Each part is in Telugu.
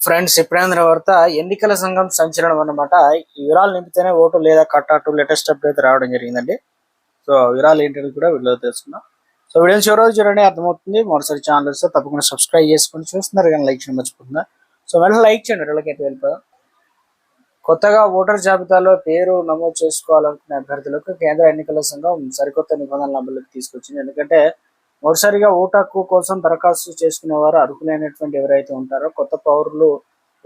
ఫ్రెండ్స్, ఇప్పుడైన వార్త ఎన్నికల సంఘం సంచలనం అన్నమాట. ఈ వివరాలు నింపితేనే ఓటు లేదా కట్టాటు లేటెస్ట్ అప్డేట్ రావడం జరిగిందండి. సో వివరాలు ఏంటని కూడా వీడియో తెలుసుకుందాం. సో వీడియో చివరి చూడండి, అర్థమవుతుంది. మరోసారి ఛానల్ వస్తే తప్పకుండా సబ్స్క్రైబ్ చేసుకుని చూస్తున్నారు కానీ లైక్ చేయడం మర్చిపోతుందా. సో వెంటనే లైక్ చేయండి. వీళ్ళకైతే వెళ్ళిపోదాం. కొత్తగా ఓటర్ జాబితాలో పేరు నమోదు చేసుకోవాలనుకునే అభ్యర్థులకు కేంద్ర ఎన్నికల సంఘం సరికొత్త నిబంధనలు అమలుకి తీసుకొచ్చింది. ఎందుకంటే మొదటిసారిగా ఓటు హక్కు కోసం దరఖాస్తు చేసుకునేవారు అర్హులైనటువంటి ఎవరైతే ఉంటారో కొత్త పౌరులు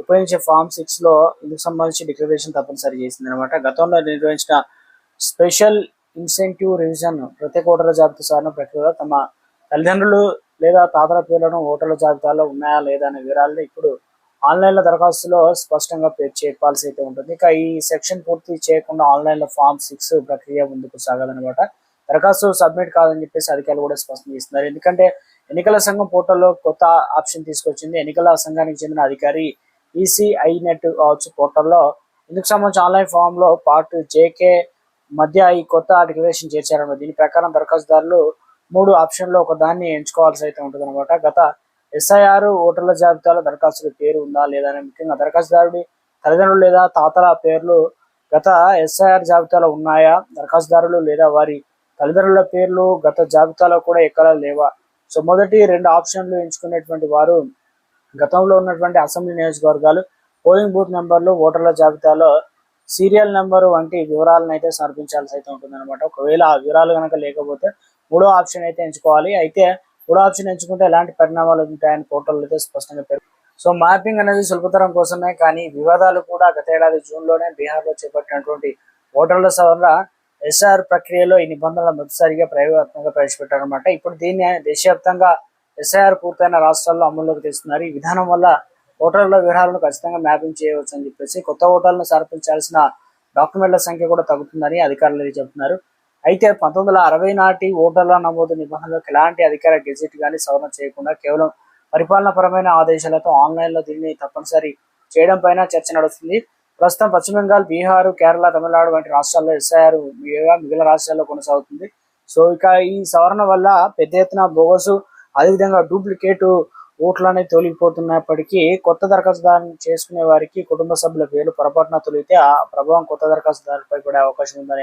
ఉపయోగించే ఫామ్ 6 లో ఇందుకు సంబంధించి డిక్లరేషన్ తప్పనిసరి చేసింది అనమాట. గతంలో నిర్వహించిన స్పెషల్ ఇన్సెంటివ్ రివిజన్ ప్రత్యేక ఓటర్ల జాబితా సవరణ ప్రక్రియలో తమ తల్లిదండ్రులు లేదా తాతల పేర్లను ఓటర్ల జాబితాలో ఉన్నాయా లేదా అనే వివరాలను ఇప్పుడు ఆన్లైన్లో దరఖాస్తులో స్పష్టంగా చెప్పాల్సి అయితే ఉంటుంది. ఇక ఈ సెక్షన్ పూర్తి చేయకుండా ఆన్లైన్లో ఫామ్ 6 ప్రక్రియ ముందుకు సాగాలన్నమాట. దరఖాస్తు సబ్మిట్ కాదని చెప్పేసి అధికారులు కూడా స్పష్టం చేస్తున్నారు. ఎందుకంటే ఎన్నికల సంఘం పోర్టల్లో కొత్త ఆప్షన్ తీసుకొచ్చింది. ఎన్నికల సంఘానికి చెందిన అధికారి ఈసీఐ నెట్ కావచ్చు పోర్టల్లో ఇందుకు సంబంధించి ఆన్లైన్ ఫామ్ లో పార్ట్ జేకే మధ్య ఈ కొత్త డిక్లరేషన్ చేర్చారన్నమాట. దీని ప్రకారం దరఖాస్తుదారులు 3 ఆప్షన్లో ఒక దాన్ని ఎంచుకోవాల్సి అయితే ఉంటుంది అనమాట. గత ఎస్ఐఆర్ ఓటర్ల జాబితాలో దరఖాస్తుల పేరు ఉందా లేదా అని, ముఖ్యంగా దరఖాస్తుదారుడి తల్లిదండ్రులు లేదా తాతల పేర్లు గత ఎస్ఐఆర్ జాబితాలో ఉన్నాయా, దరఖాస్తుదారులు లేదా వారి తల్లిదండ్రుల పేర్లు గత జాబితాలో కూడా ఎక్కడ లేవా. సో మొదటి 2 ఆప్షన్లు ఎంచుకునేటువంటి వారు గతంలో ఉన్నటువంటి అసెంబ్లీ నియోజకవర్గాలు, పోలింగ్ బూత్ నెంబర్లు, ఓటర్ల జాబితాలో సీరియల్ నెంబరు వంటి వివరాలను అయితే సమర్పించాల్సి అయితే ఉంటుంది అనమాట. ఒకవేళ ఆ వివరాలు కనుక లేకపోతే 3వ ఆప్షన్ అయితే ఎంచుకోవాలి. అయితే 3వ ఆప్షన్ ఎంచుకుంటే ఎలాంటి పరిణామాలు ఉంటాయని పోర్టల్ అయితే స్పష్టంగా పేర్కొంది. సో మ్యాపింగ్ అనేది సులభతరం కోసమే, కానీ వివాదాలు కూడా గత ఏడాది జూన్లోనే బీహార్లో చేపట్టినటువంటి ఓటర్ల సవరణ ఎస్ఆర్ ప్రక్రియలో ఈ నిబంధనలు మొదటిసారిగా ప్రయోగాత్మకంగా ప్రవేశపెట్టారనమాట. ఇప్పుడు దీన్ని దేశవ్యాప్తంగా ఎస్ఐఆర్ పూర్తయిన రాష్ట్రాల్లో అమల్లోకి తెస్తున్నారు. ఈ విధానం వల్ల ఓటర్ల వివరాలను ఖచ్చితంగా మ్యాపింగ్ చేయవచ్చు అని చెప్పేసి కొత్త ఓటర్లను సమర్పించాల్సిన డాక్యుమెంట్ల సంఖ్య కూడా తగ్గుతుందని అధికారులు చెబుతున్నారు. అయితే 1960 నాటి ఓటర్ల నమోదు నిబంధనలకు ఎలాంటి అధికార గెజెట్ కానీ సవరణ చేయకుండా కేవలం పరిపాలనాపరమైన ఆదేశాలతో ఆన్లైన్లో దీన్ని తప్పనిసరి చేయడం పైన చర్చ నడుస్తుంది. ప్రస్తుతం పశ్చిమ బెంగాల్, బీహార్, కేరళ, తమిళనాడు వంటి రాష్ట్రాల్లో ఎస్ఐఆర్ మిగిలిన రాష్ట్రాల్లో కొనసాగుతుంది. సో ఇక ఈ సవరణ వల్ల పెద్ద ఎత్తున బోగసు అదేవిధంగా డూప్లికేట్ ఓట్లు అనేది తొలగిపోతున్నప్పటికీ కొత్త దరఖాస్తుదారు చేసుకునే వారికి కుటుంబ సభ్యుల పేర్లు పొరపాటున తొలిగితే ఆ ప్రభావం కొత్త దరఖాస్తుదారుపై పడే అవకాశం ఉందని